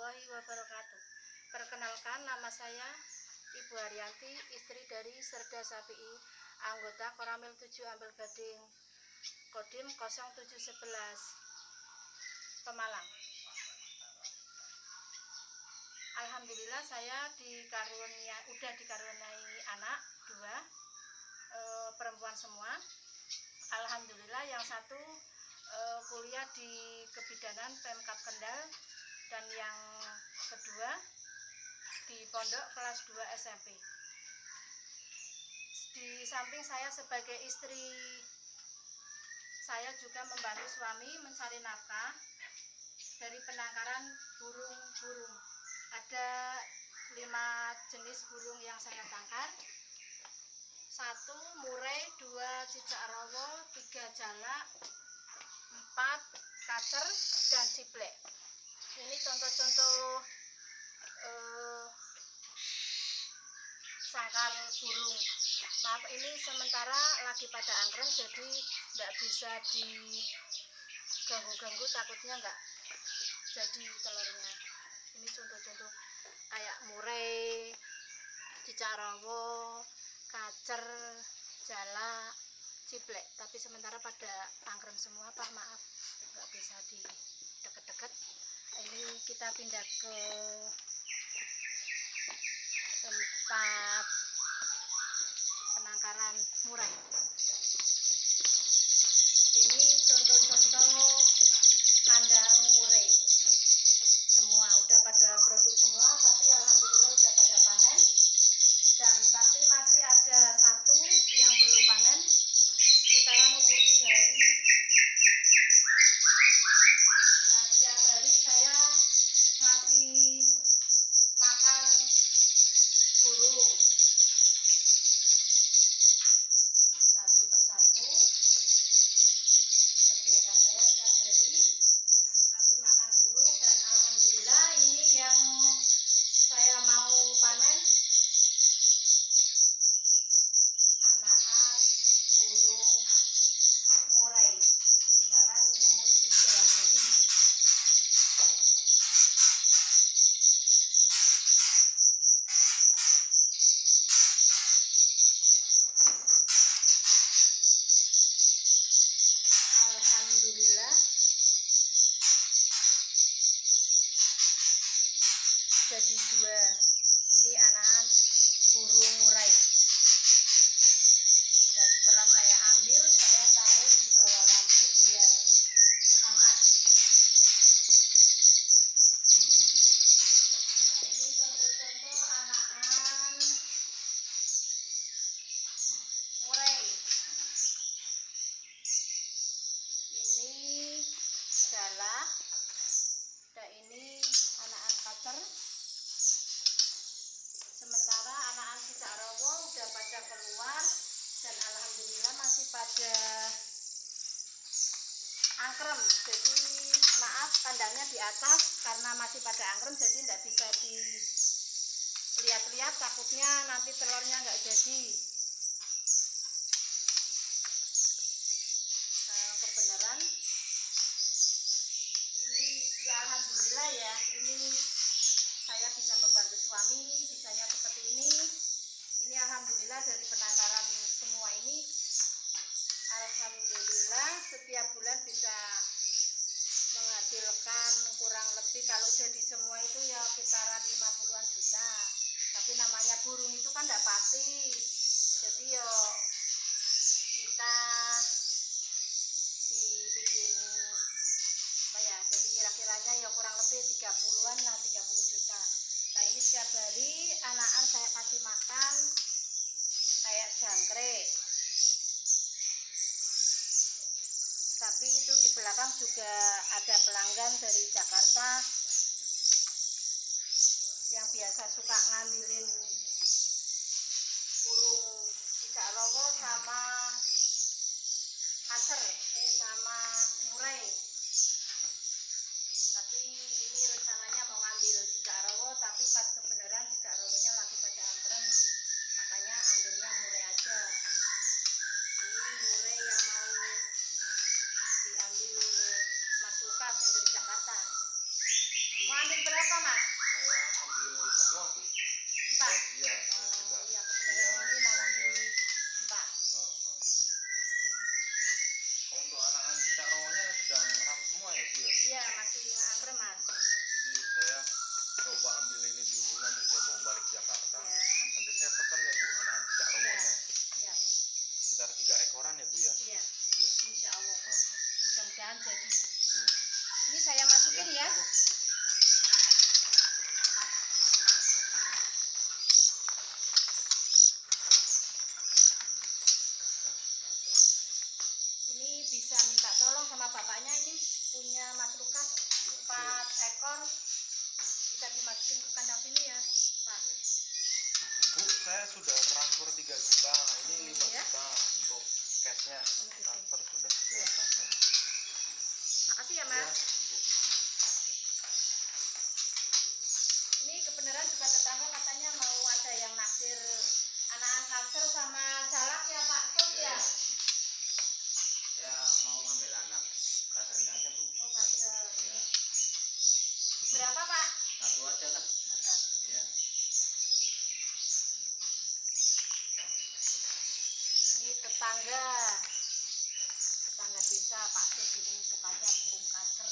warahmatullahi wabarakatuh. Perkenalkan, nama saya Ibu Haryanti, istri dari Serda Sapi'i, anggota Koramil 7 Ampel Gading, Kodim 0711, Pemalang. Alhamdulillah saya udah dikaruniai anak 2, perempuan semua. Alhamdulillah yang satu kuliah di Kebidanan Pemkab Kendal, dan yang kedua di Pondok kelas 2 SMP. Di samping saya sebagai istri, saya juga membantu suami mencari nafkah dari penangkaran burung-burung. Ada 5 jenis burung yang saya tangkar: 1 murai, 2 cicak rawo, 3 jalak, 4 kacer, dan ciblek. Ini contoh-contoh sangkar burung. Maaf, ini sementara lagi pada angkrem, jadi nggak bisa diganggu-ganggu, takutnya nggak jadi telurnya. Ini contoh-contoh kayak murai, cicak rawo, kacer, jalak, ciblek. Tapi sementara pada angkrem semua, Pak, maaf nggak bisa di deket-deket. Ini kita pindah ke tempat penangkaran murai. Ini contoh-contoh kandang murai. Semua udah pada produk semua, tapi alhamdulillah udah pada panen. Dan tapi masih ada 1 yang belum panen, sekitaran umur 3 hari. Nah, setiap hari saya ngasih makan burung satu persatu. Kegiatan saya setiap hari ngasih makan burung, dan alhamdulillah ini yang saya mau panen anakan burung murai kisaran umur 3 hari. Alhamdulillah jadi 2. Ini anakan burung murai. Dan setelah saya ambil, saya taruh di bawah lampu biar hangat. Nah, ini contoh-contoh anakan murai. Ini jalak, dan ini anakan kacer. Sementara anakan cicak rawo udah pada keluar, dan alhamdulillah masih pada angkrem. Jadi maaf, kandangnya di atas karena masih pada angkrem, jadi tidak bisa dilihat-lihat, takutnya nanti telurnya nggak jadi. Kebenaran ini ya alhamdulillah ya, ini saya bisa membantu suami, bisanya seperti ini. Ini alhamdulillah dari penangkaran semua ini, alhamdulillah setiap bulan bisa menghasilkan kurang lebih, kalau jadi semua itu ya kisaran 50-an juta. Tapi namanya burung itu kan tidak pasti, jadi yo kita dibikin apa ya, jadi kira-kiranya ya kurang lebih 30-an lah, 30 juta. Nah, ini setiap hari anakan saya kasih makan kayak jangkrik. Tapi itu di belakang juga ada pelanggan dari Jakarta yang biasa suka ngambilin burung cicak rawo sama kacer, sama murai. Tapi ini rencananya mau ngambil cicak rawo, tapi pas kebenaran cicak rawonya lagi pada angkrem, makanya ambilnya murai aja. Ini murai yang mau diambil Mas Lukas yang dari Jakarta. Mau ambil berapa Mas? Saya ambil semua Bu. 4. Iya, saya sudah. Iya, kebenaran ini masih 4. Untuk anak-anak cicak rawonya sedang ngeram semua ya Bu ya? Iya, masih angker Mas. Jadi saya coba ambil ini dulu, nanti saya bawa balik Jakarta. Ya. Nanti saya pesan ya Bu anak-anak cicak rawonya. Iya. Sekitar 3 ekoran ya Bu ya? Iya. Iya. Insya Allah. Mudah-mudahan jadi. Iya. Ini saya masukin ya. Bu. Ini bisa minta tolong sama bapaknya, ini punya Mas Lukas 4 ekor, bisa dimasukin ke kandang sini ya Pak. Bu, saya sudah transfer 3 juta, ini 5 ya? juta untuk cashnya. Gitu. Transfer sudah saya Iya. transfer. Makasih ya Ya, Mas. Bu. Ini kebenaran juga tetangga katanya mau ada yang naksir anak-anak kacer sama jalak ya Pak Sos ya. Ya mau ngambil anak kasarnya aja Bu. Oh kacer. Ya Berapa Pak? satu aja lah. Satu. Ya Ini tetangga desa Pak Sos ini sukanya burung kacer.